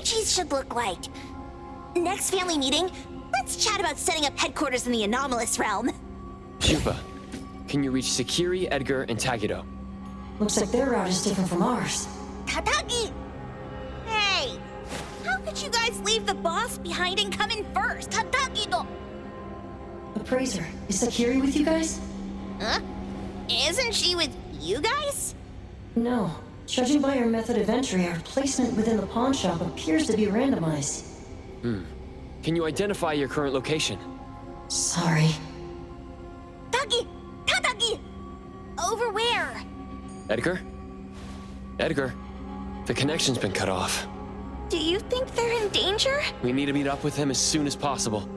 refugees should look like. Next family meeting, let's chat about setting up headquarters in the anomalous realm. Chupa, can you reach Sakiri, Edgar, and Tagido? Looks like their route is different from ours. Tatagi! Hey! How could you guys leave the boss behind and come in first? Tatagi-do! Appraiser, is Sakiri with you guys? Huh? Isn't she with you guys? No. Judging by our method of entry, our placement within the pawn shop appears to be randomized. Can you identify your current location? Sorry. Tagi! Tatagi! Over where? Edgar? Edgar, the connection's been cut off. Do you think they're in danger? We need to meet up with him as soon as possible.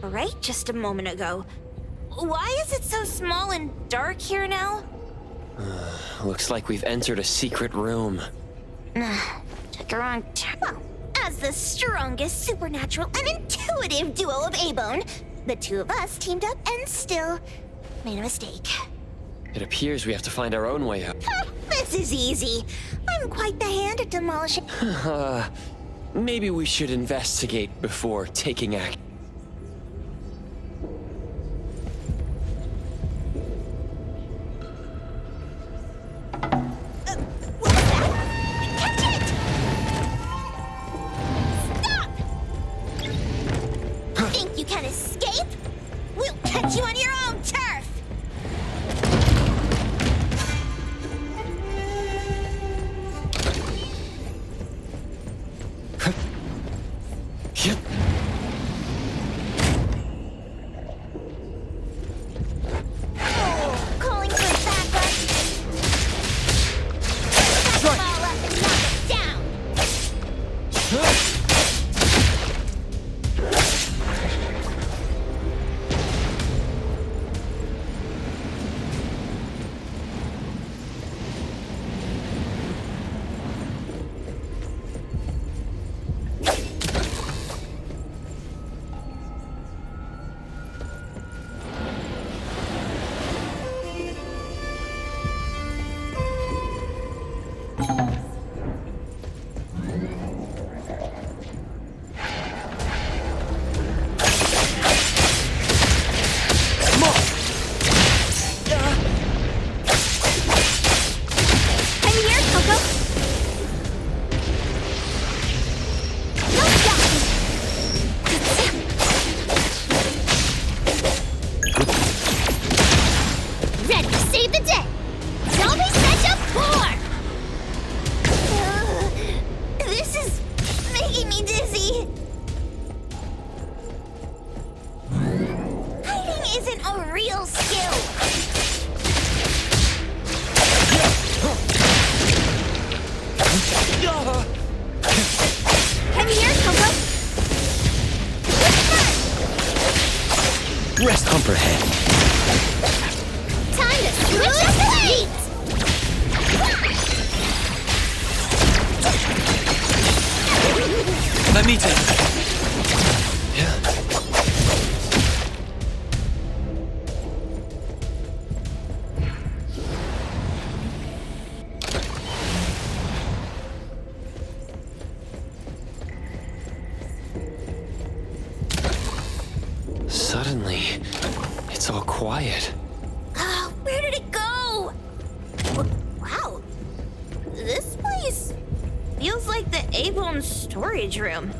Right just a moment ago. Why is it so small and dark here now? Looks like we've entered a secret room. Took the wrong turn. Well, as the strongest supernatural and intuitive duo of A-Bone, the two of us teamed up and still made a mistake. It appears we have to find our own way out. This is easy. I'm quite the hand at demolishing. Maybe we should investigate before taking action. You on your own turf! Calling for backup! Back the ball up and knock it down! Come here, Coco! Rest humper head. Time to switch up blades! Let me take it. Yeah. Suddenly, it's all quiet. Oh, where did it go? Wow. This place feels like the A-Bone storage room.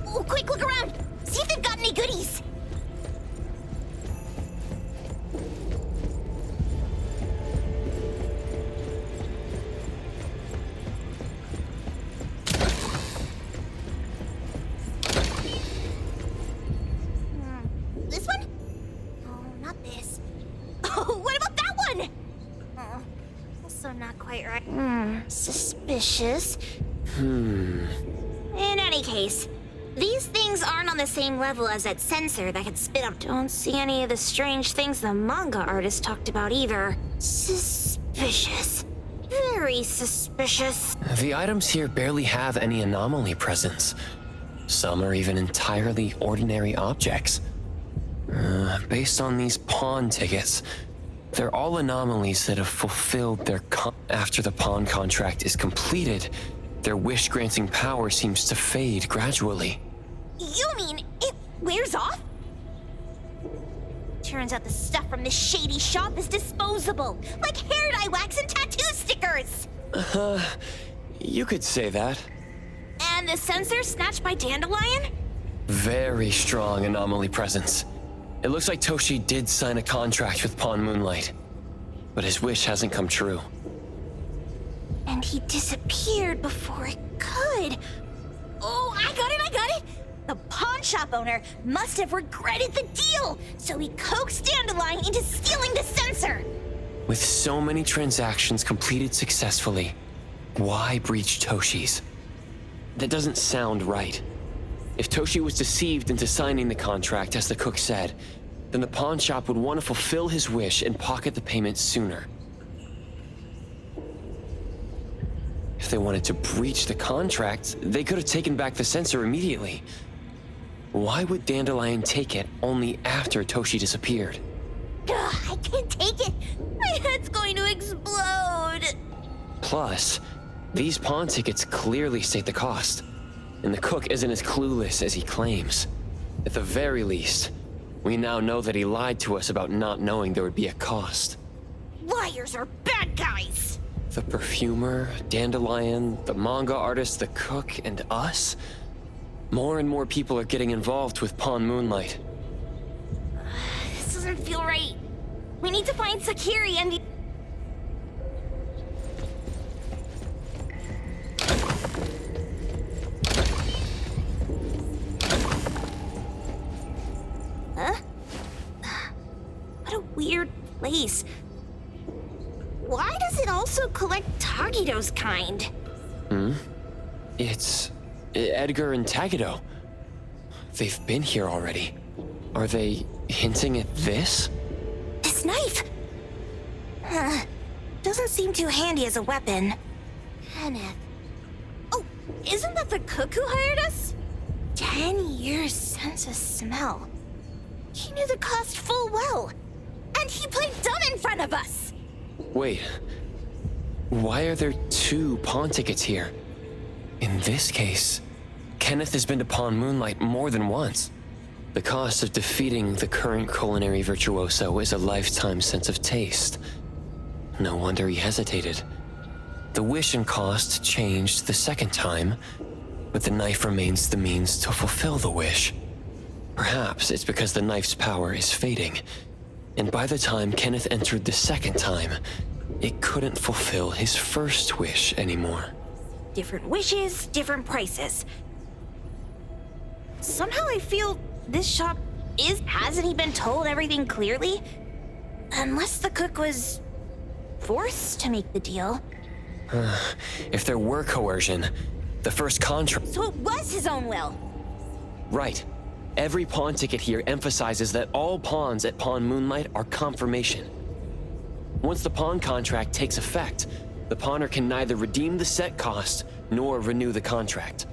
Oh, quick, look around. See if they've got any goodies. This one? Oh, not this. Oh, what about that one? Oh, also not quite right. Suspicious. In any case, these things aren't on the same level as that sensor that could spit up. Don't see any of the strange things the manga artist talked about either. Suspicious. Very suspicious. The items here barely have any anomaly presence. Some are even entirely ordinary objects. Based on these pawn tickets, they're all anomalies that have fulfilled their after the pawn contract is completed, their wish-granting power seems to fade gradually. You mean it wears off? Turns out the stuff from this shady shop is disposable, like hair dye wax and tattoo stickers. You could say that. And the sensor snatched by Dandelion? Very strong anomaly presence. It looks like Toshi did sign a contract with Pawn Moonlight, but his wish hasn't come true. And he disappeared before it could. Oh, I got it! The pawn shop owner must have regretted the deal, so he coaxed Dandelion into stealing the sensor. With so many transactions completed successfully, why breach Toshi's? That doesn't sound right. If Toshi was deceived into signing the contract, as the cook said, then the pawn shop would want to fulfill his wish and pocket the payment sooner. If they wanted to breach the contract, they could have taken back the sensor immediately. Why would Dandelion take it only after Toshi disappeared? Ugh, I can't take it. My head's going to explode. Plus, these pawn tickets clearly state the cost, and the cook isn't as clueless as he claims. At the very least, we now know that he lied to us about not knowing there would be a cost. Liars are bad guys. The perfumer, Dandelion, the manga artist, the cook, and us? More and more people are getting involved with Pawn Moonlight. This doesn't feel right. We need to find Sakiri and the... Huh? What a weird place. Why does it also collect Tagido's kind? It's Edgar and Tagido. They've been here already. Are they hinting at this? This knife! Doesn't seem too handy as a weapon. Kenneth. Oh, isn't that the cook who hired us? 10 years sense of smell. He knew the cost full well. And he played dumb in front of us! Wait. Why are there two pawn tickets here? In this case, Kenneth has been to Pawn Moonlight more than once. The cost of defeating the current culinary virtuoso is a lifetime sense of taste. No wonder he hesitated. The wish and cost changed the second time, but the knife remains the means to fulfill the wish. Perhaps it's because the knife's power is fading, and by the time Kenneth entered the second time, it couldn't fulfill his first wish anymore. Different wishes, different prices. Somehow I feel this shop hasn't he been told everything clearly? Unless the cook was forced to make the deal. If there were coercion, the first contract... So it was his own will. Right. Every pawn ticket here emphasizes that all pawns at Pawn Moonlight are confirmation. Once the pawn contract takes effect, the pawner can neither redeem the set cost nor renew the contract.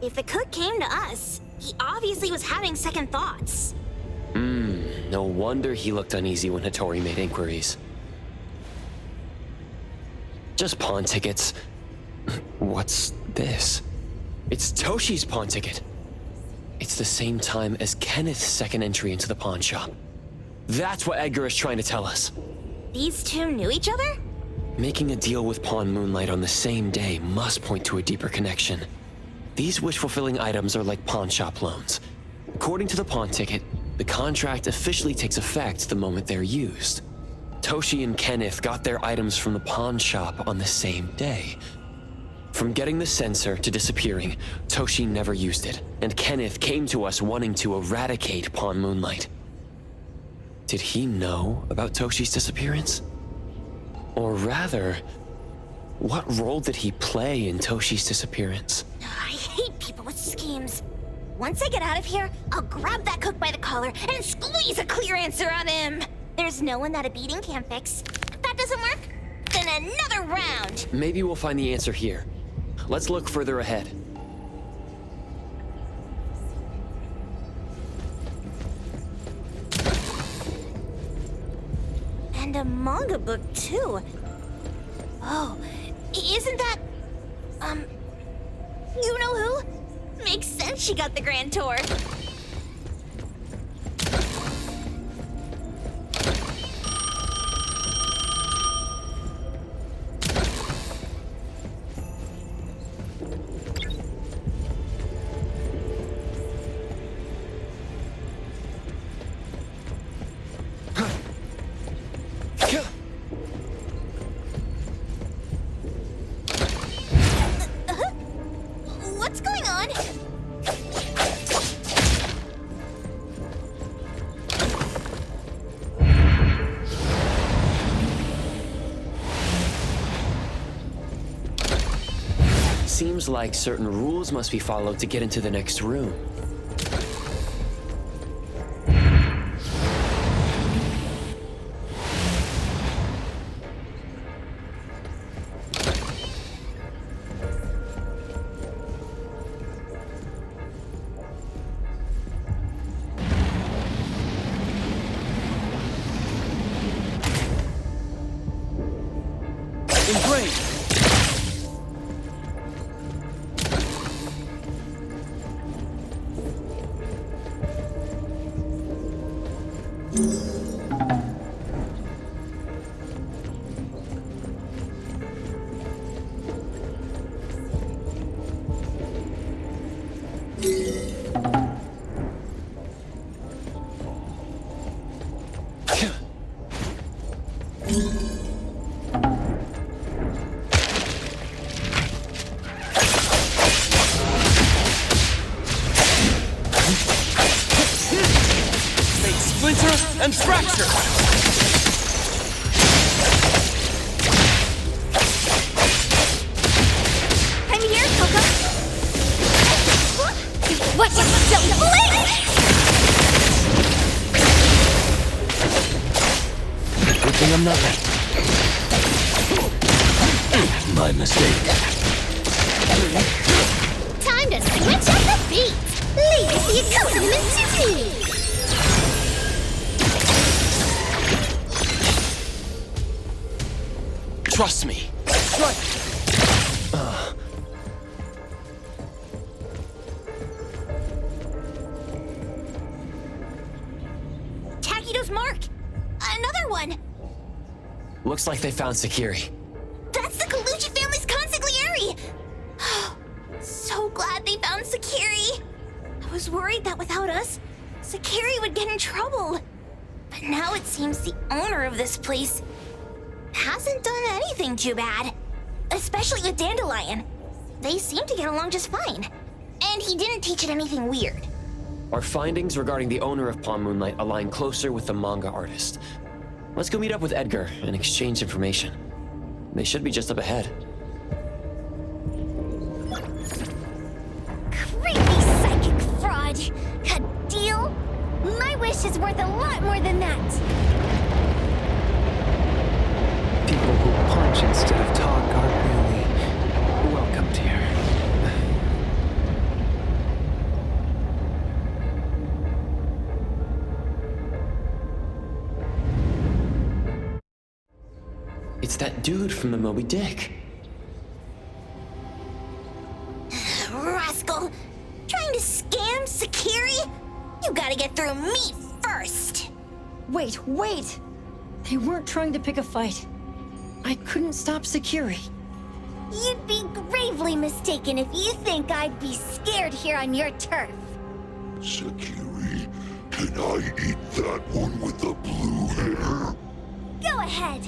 If the cook came to us, he obviously was having second thoughts. No wonder he looked uneasy when Hattori made inquiries. Just pawn tickets. What's this? It's Toshi's pawn ticket. It's the same time as Kenneth's second entry into the pawn shop. That's what Edgar is trying to tell us. These two knew each other? Making a deal with Pawn Moonlight on the same day must point to a deeper connection. These wish-fulfilling items are like pawn shop loans. According to the pawn ticket, the contract officially takes effect the moment they're used. Toshi and Kenneth got their items from the pawn shop on the same day. From getting the sensor to disappearing, Toshi never used it, and Kenneth came to us wanting to eradicate Pawn Moonlight. Did he know about Toshi's disappearance? Or rather, what role did he play in Toshi's disappearance? I hate people with schemes. Once I get out of here, I'll grab that cook by the collar and squeeze a clear answer out of him. There's no one that a beating can't fix. If that doesn't work, then another round. Maybe we'll find the answer here. Let's look further ahead. And a manga book, too. Oh, isn't that... you know who? Makes sense she got the grand tour. What's going on? Seems like certain rules must be followed to get into the next room. Engraved! Splinter and fracture! I'm here, Coco. What? Don't blink! Good thing I'm not late. My mistake. Time to switch up the beat! Leave the accompaniment to me! Trust me. Strike! Takido's mark! Another one! Looks like they found Sakiri. That's the Kaluchi family's consigliere! So glad they found Sakiri! I was worried that without us, Sakiri would get in trouble. But now it seems the owner of this place hasn't done anything too bad. Especially with Dandelion. They seem to get along just fine. And he didn't teach it anything weird. Our findings regarding the owner of Pawn Moonlight align closer with the manga artist. Let's go meet up with Edgar and exchange information. They should be just up ahead. Creepy psychic fraud! A deal wish is worth a lot more than that. People who punch instead of talk aren't really welcomed here. It's that dude from the Moby Dick. Rascal! Trying to scam Sakiri? You gotta get through me first! Wait! They weren't trying to pick a fight. I couldn't stop Sakiri. You'd be gravely mistaken if you think I'd be scared here on your turf. Sakiri, can I eat that one with the blue hair? Go ahead.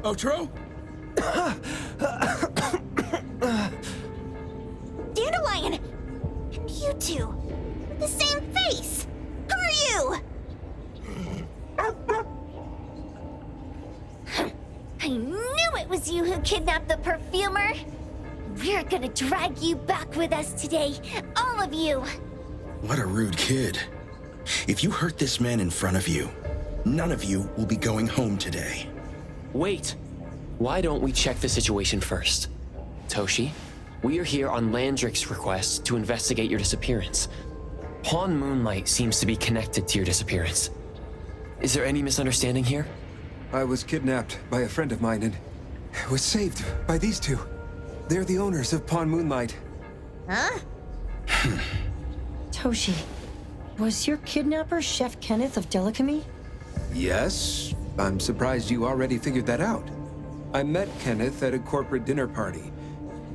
Otro? Dandelion! And you two, with the same face! Who are you? I knew it was you who kidnapped the perfumer! We're gonna drag you back with us today, all of you! What a rude kid. If you hurt this man in front of you, none of you will be going home today. Wait! Why don't we check the situation first? Toshi, we are here on Landrick's request to investigate your disappearance. Pawn Moonlight seems to be connected to your disappearance. Is there any misunderstanding here? I was kidnapped by a friend of mine and was saved by these two. They're the owners of Pawn Moonlight. Huh? Toshi, was your kidnapper Chef Kenneth of Delicamy? Yes, I'm surprised you already figured that out. I met Kenneth at a corporate dinner party.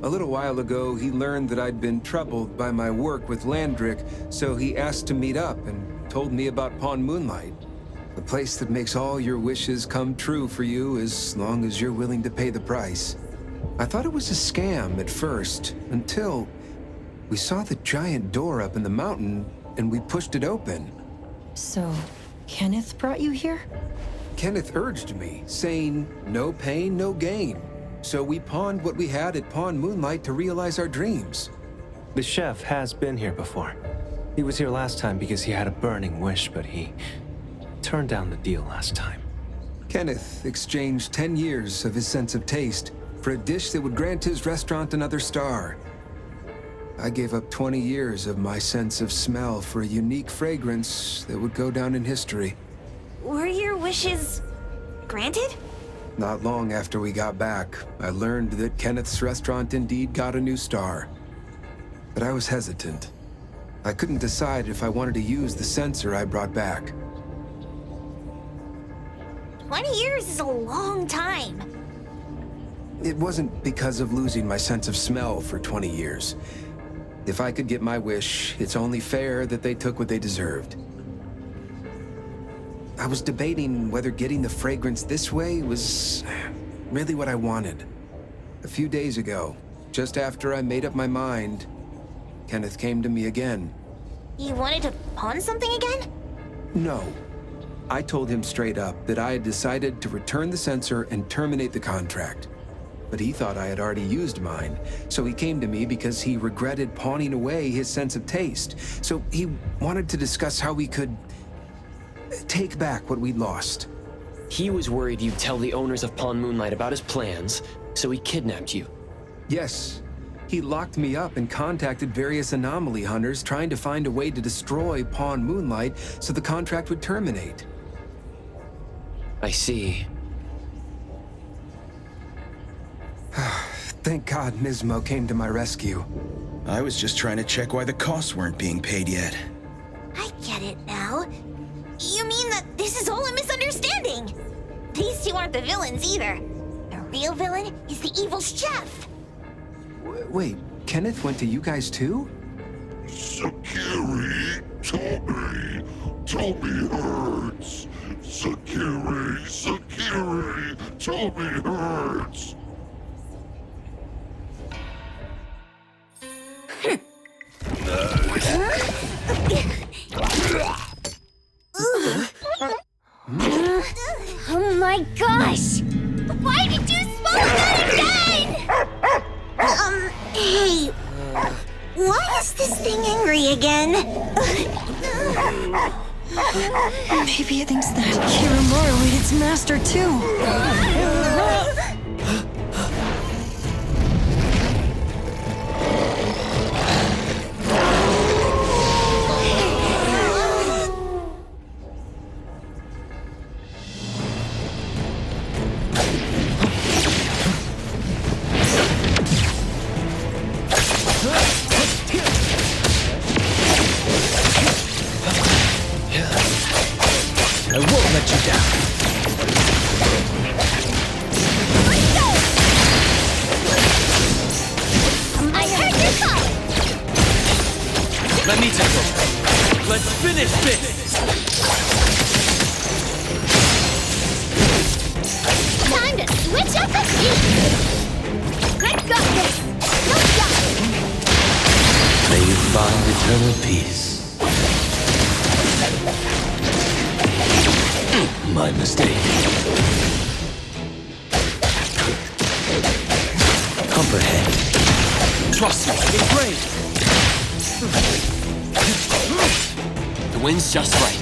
A little while ago, he learned that I'd been troubled by my work with Landrick, so he asked to meet up and told me about Pawn Moonlight. The place that makes all your wishes come true for you as long as you're willing to pay the price. I thought it was a scam at first, until we saw the giant door up in the mountain and we pushed it open. So, Kenneth brought you here? Kenneth urged me, saying, no pain, no gain. So we pawned what we had at Pawn Moonlight to realize our dreams. The chef has been here before. He was here last time because he had a burning wish, but he turned down the deal last time. Kenneth exchanged 10 years of his sense of taste for a dish that would grant his restaurant another star. I gave up 20 years of my sense of smell for a unique fragrance that would go down in history. Were your wishes granted? Not long after we got back, I learned that Kenneth's restaurant indeed got a new star. But I was hesitant. I couldn't decide if I wanted to use the sensor I brought back. 20 years is a long time. It wasn't because of losing my sense of smell for 20 years. If I could get my wish, it's only fair that they took what they deserved. I was debating whether getting the fragrance this way was really what I wanted. A few days ago, just after I made up my mind, Kenneth came to me again. You wanted to pawn something again? No. I told him straight up that I had decided to return the sensor and terminate the contract. But he thought I had already used mine, so he came to me because he regretted pawning away his sense of taste. So he wanted to discuss how we could take back what we'd lost. He was worried you'd tell the owners of Pawn Moonlight about his plans, so he kidnapped you. Yes. He locked me up and contacted various anomaly hunters trying to find a way to destroy Pawn Moonlight so the contract would terminate. I see. Thank God Nismo came to my rescue. I was just trying to check why the costs weren't being paid yet. I get it now. You mean that this is all a misunderstanding? These two aren't the villains either. The real villain is the evil chef. Wait, Kenneth went to you guys too? Sakiri, Toby hurts. Sakiri, Toby hurts. Oh my gosh! Why did you smoke that again? Hey, why is this thing angry again? Maybe it thinks that Kiramaru ate its master too. I won't let you down. I heard your call! Let me take over. Let's finish this! Time to switch up the heat! Let's go this! Let's go! May you find eternal peace. My mistake. Comprehend. Trust me, it's great. The wind's just right.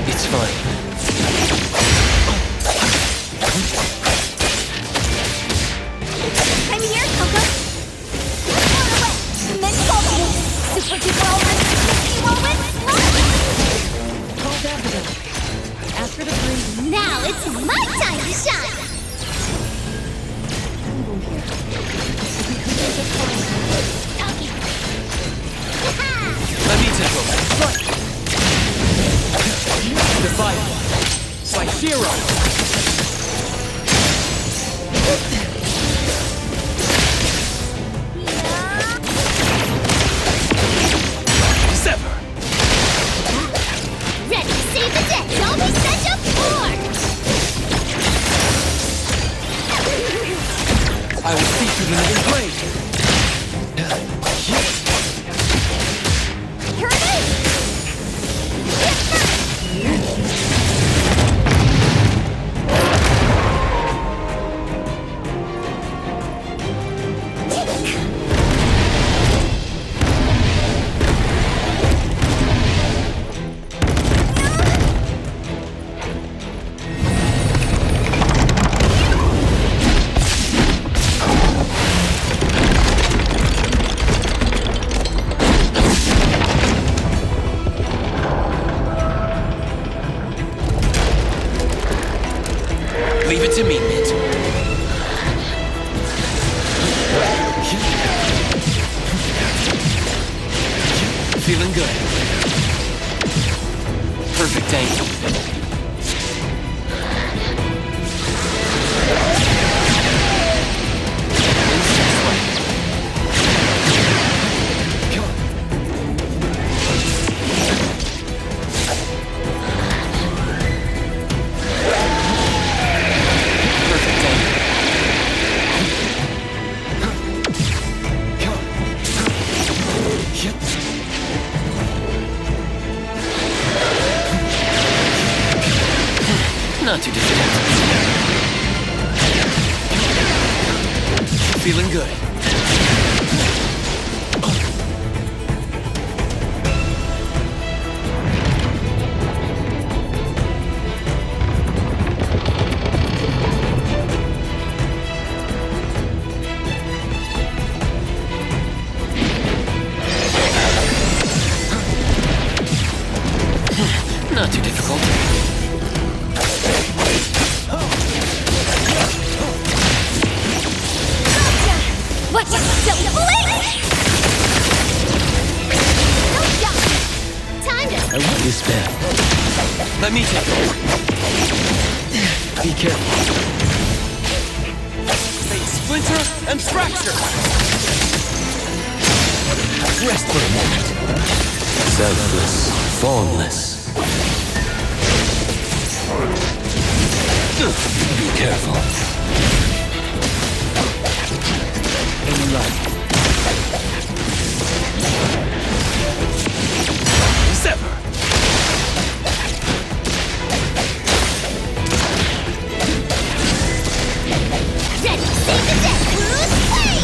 It's fine. I'm here, Coco! Run away! Then Coco! Super duper over! Moment! Call Daffodil. Ask her to bring Now it's my time to shine! Talkie! Let me take over. Divide. By Shiro. Sever. Ready to save the day! Always such a fork! I will see through the living blade. Here it is! Leave it to me, Mint. Feeling good. Perfect angle. Not too difficult. Feeling good. Not too difficult. Let me take it. Be careful. Fate splinter and fracture. Rest for a moment. Selfless, formless. Be careful. In light. Sever. Ready, save the day! Who's play?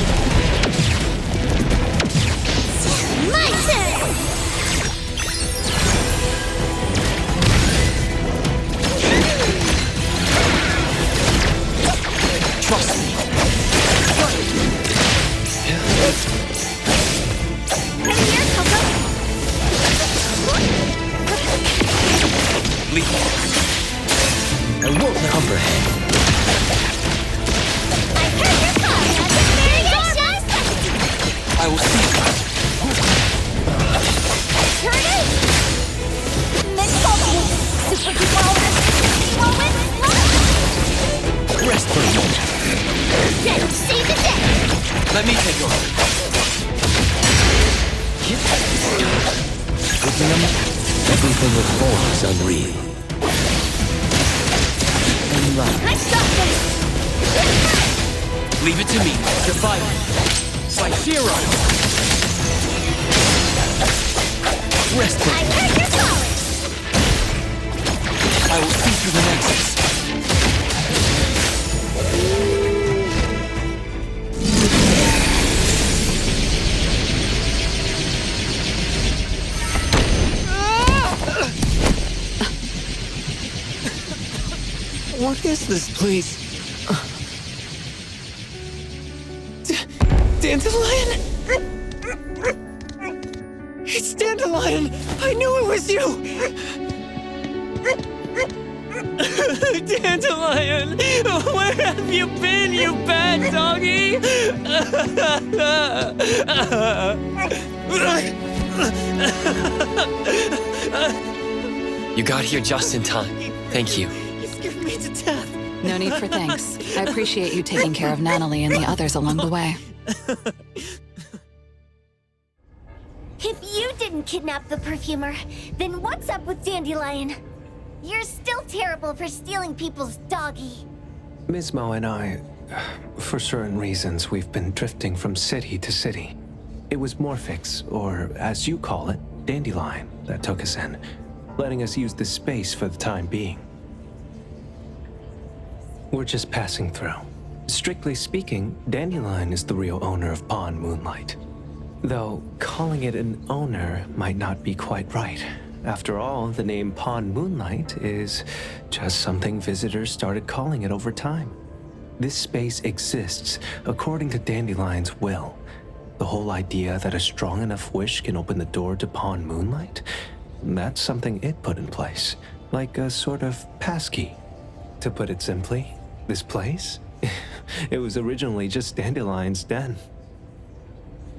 My turn! Trust me. Ready here, Coco? Leave. I won't comprehend. I heard your call, now the variation! I will see. Turn it! Mid-focus! Super development! Rest for a moment. Ready, save the day! Let me take over. With them, everything that forms unreal. In life. I got this! Leave it to me. Defy me. Psychero. Rest for I heard your calling! I will see through the nexus. What is this place? Dandelion? It's Dandelion! I knew it was you! Dandelion! Where have you been, you bad doggy? You got here just in time. Thank you. You scared me to death. No need for thanks. I appreciate you taking care of Natalie and the others along the way. If you didn't kidnap the perfumer, then what's up with Dandelion? You're still terrible for stealing people's doggy. Ms. Mo and I, for certain reasons, we've been drifting from city to city. It was Morphix, or as you call it, Dandelion, that took us in, letting us use this space for the time being. We're just passing through. Strictly speaking, Dandelion is the real owner of Pawn Moonlight. Though calling it an owner might not be quite right. After all, the name Pawn Moonlight is just something visitors started calling it over time. This space exists according to Dandelion's will. The whole idea that a strong enough wish can open the door to Pawn Moonlight, that's something it put in place, like a sort of passkey. To put it simply, this place? It was originally just Dandelion's den.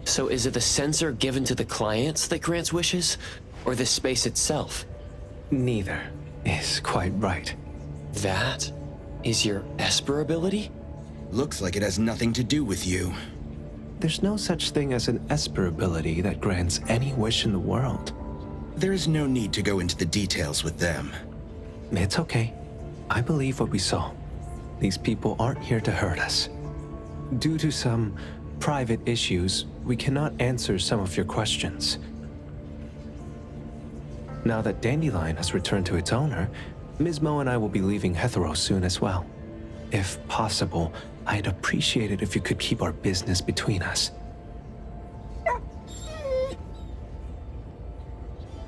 So is it the sensor given to the clients that grants wishes, or the space itself? Neither is quite right. That is your Esper ability? Looks like it has nothing to do with you. There's no such thing as an Esper ability that grants any wish in the world. There is no need to go into the details with them. It's okay. I believe what we saw. These people aren't here to hurt us. Due to some private issues, we cannot answer some of your questions. Now that Dandelion has returned to its owner, Ms. Mo and I will be leaving Hetheros soon as well. If possible, I'd appreciate it if you could keep our business between us.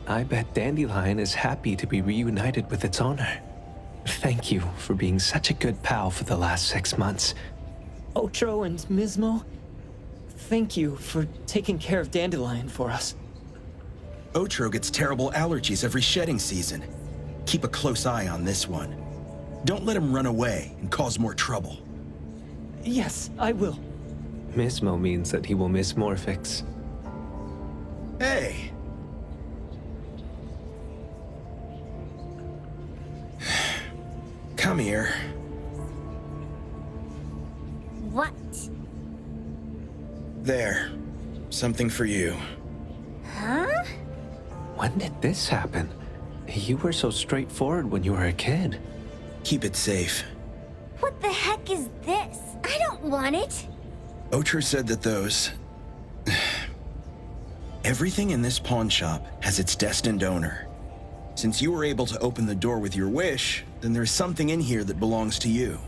I bet Dandelion is happy to be reunited with its owner. Thank you for being such a good pal for the last 6 months. Otro and Mismo, thank you for taking care of Dandelion for us. Otro gets terrible allergies every shedding season. Keep a close eye on this one. Don't let him run away and cause more trouble. Yes, I will. Mismo means that he will miss Morphix. Hey! Come here. What? There. Something for you. Huh? When did this happen? You were so straightforward when you were a kid. Keep it safe. What the heck is this? I don't want it. Ocher said that those... Everything in this pawn shop has its destined owner. Since you were able to open the door with your wish, then there's something in here that belongs to you.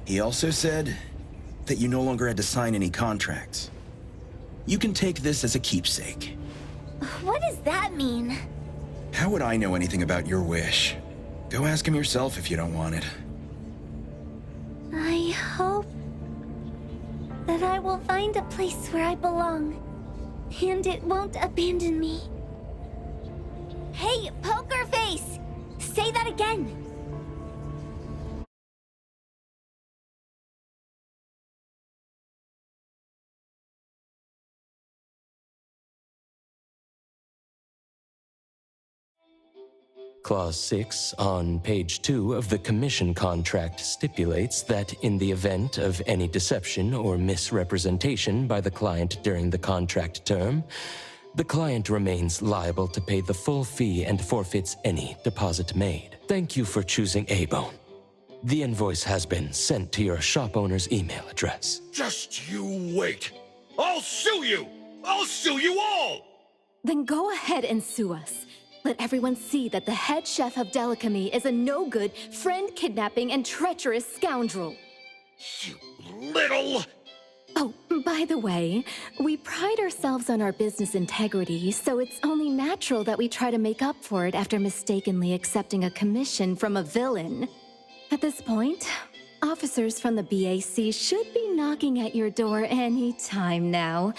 He also said that you no longer had to sign any contracts. You can take this as a keepsake. What does that mean? How would I know anything about your wish? Go ask him yourself if you don't want it. I hope that I will find a place where I belong, and it won't abandon me. Hey, Poker Face! Say that again! Clause 6 on page 2 of the commission contract stipulates that in the event of any deception or misrepresentation by the client during the contract term, the client remains liable to pay the full fee and forfeits any deposit made. Thank you for choosing A-Bone. The invoice has been sent to your shop owner's email address. Just you wait. I'll sue you! I'll sue you all! Then go ahead and sue us. Let everyone see that the head chef of Delicamy is a no-good, friend-kidnapping, and treacherous scoundrel. You little... Oh, by the way, we pride ourselves on our business integrity, so it's only natural that we try to make up for it after mistakenly accepting a commission from a villain. At this point, officers from the BAC should be knocking at your door any time now.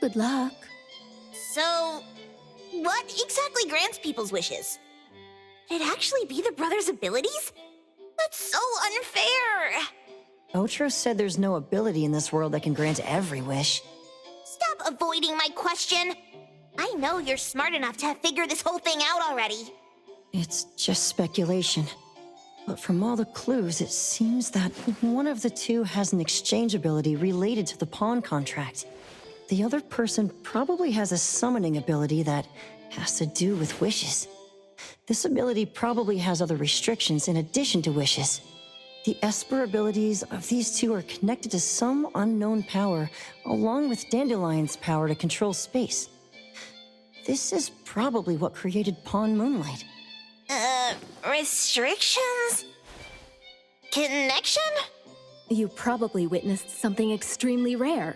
Good luck. So, what exactly grants people's wishes? Could it actually be the brothers' abilities? That's so unfair! Ocher said there's no ability in this world that can grant every wish. Stop avoiding my question! I know you're smart enough to have figured this whole thing out already. It's just speculation. But from all the clues, it seems that one of the two has an exchange ability related to the pawn contract. The other person probably has a summoning ability that has to do with wishes. This ability probably has other restrictions in addition to wishes. The Esper abilities of these two are connected to some unknown power, along with Dandelion's power to control space. This is probably what created Pawn Moonlight. Restrictions? Connection? You probably witnessed something extremely rare.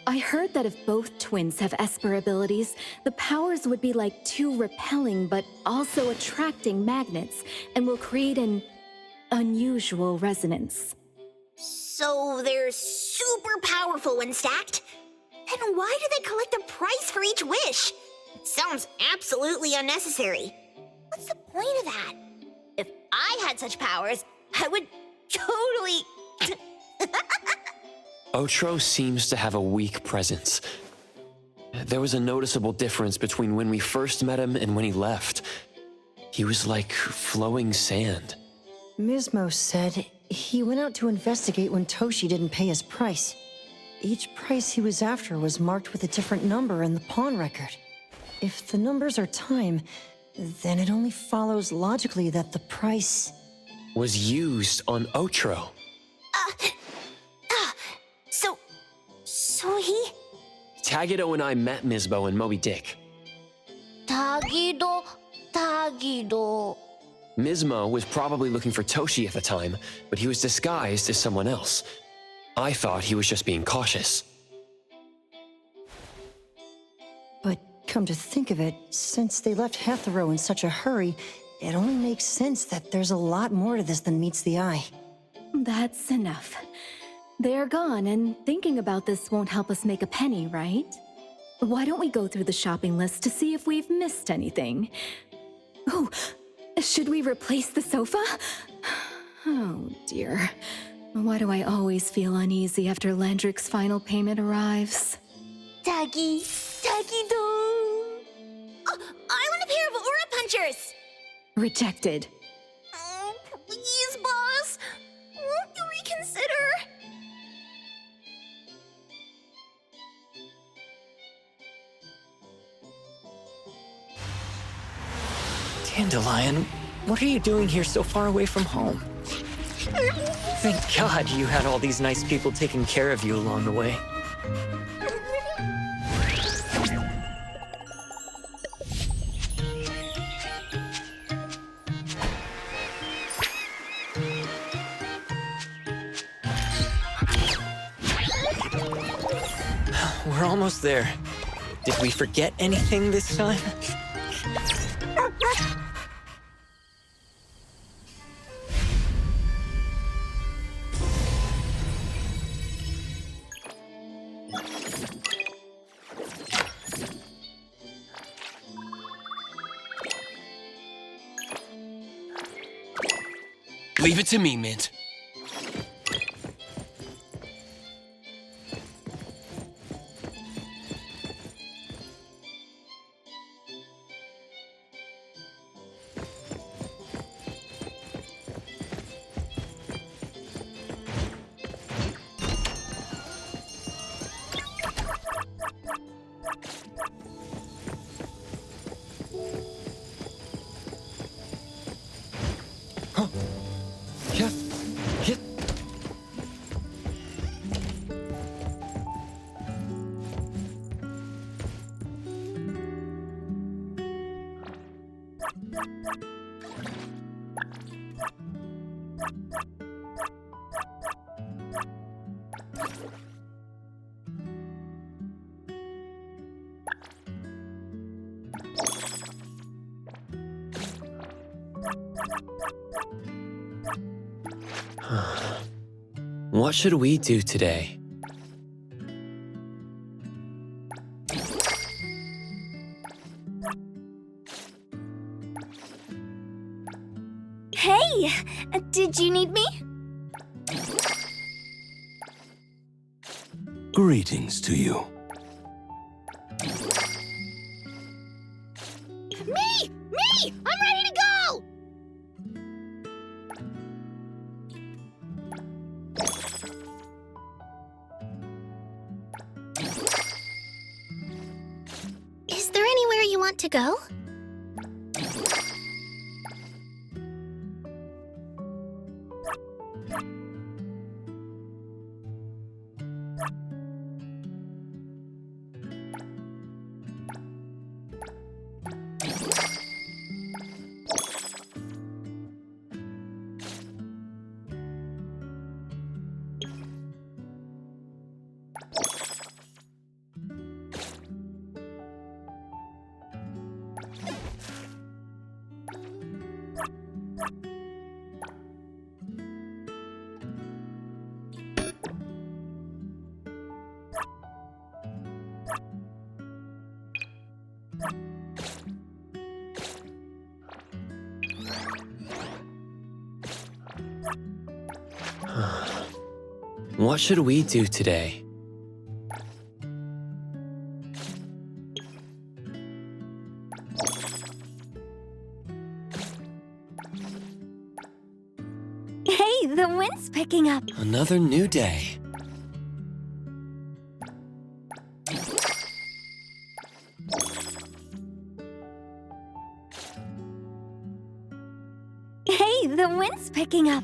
I heard that if both twins have Esper abilities, the powers would be like two repelling but also attracting magnets and will create an unusual resonance. So they're super powerful when stacked? Then why do they collect a price for each wish? It sounds absolutely unnecessary. What's the point of that? If I had such powers, I would totally... Otro seems to have a weak presence. There was a noticeable difference between when we first met him and when he left. He was like flowing sand. Mismo said he went out to investigate when Toshi didn't pay his price. Each price he was after was marked with a different number in the pawn record. If the numbers are time, then it only follows logically that the price... was used on Otro. So he... Tagido and I met Misbo and Moby Dick. Tagido... Mismo was probably looking for Toshi at the time, but he was disguised as someone else. I thought he was just being cautious. But come to think of it, since they left Hetero in such a hurry, it only makes sense that there's a lot more to this than meets the eye. That's enough. They're gone, and thinking about this won't help us make a penny, right? Why don't we go through the shopping list to see if we've missed anything? Oh, should we replace the sofa? Oh dear. Why do I always feel uneasy after Landrick's final payment arrives? Tagido... Oh, I want a pair of aura punchers! Rejected. Oh, please, boss! Dandelion, what are you doing here so far away from home? Thank God you had all these nice people taking care of you along the way. We're almost there. Did we forget anything this time? Leave it to me, Mint. What should we do today? Hey! Did you need me? Greetings to you. Me! Me! I'm ready to go! Is there anywhere you want to go? What should we do today? Hey, the wind's picking up. Another new day. Hey, the wind's picking up.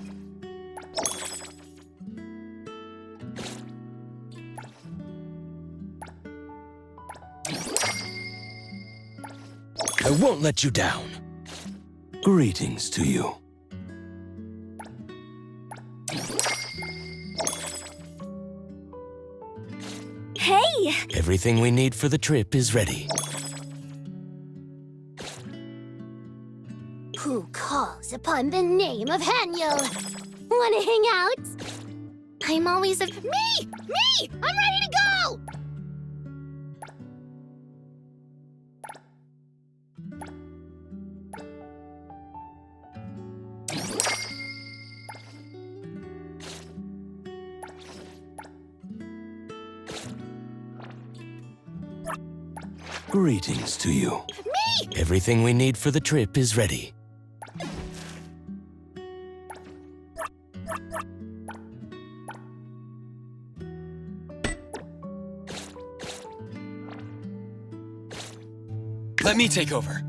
I won't let you down. Greetings to you. Hey! Everything we need for the trip is ready. Who calls upon the name of Haniel? Wanna hang out? I'm always a— Me! Me! I'm ready to go! Greetings to you. Me! Everything we need for the trip is ready. Let me take over.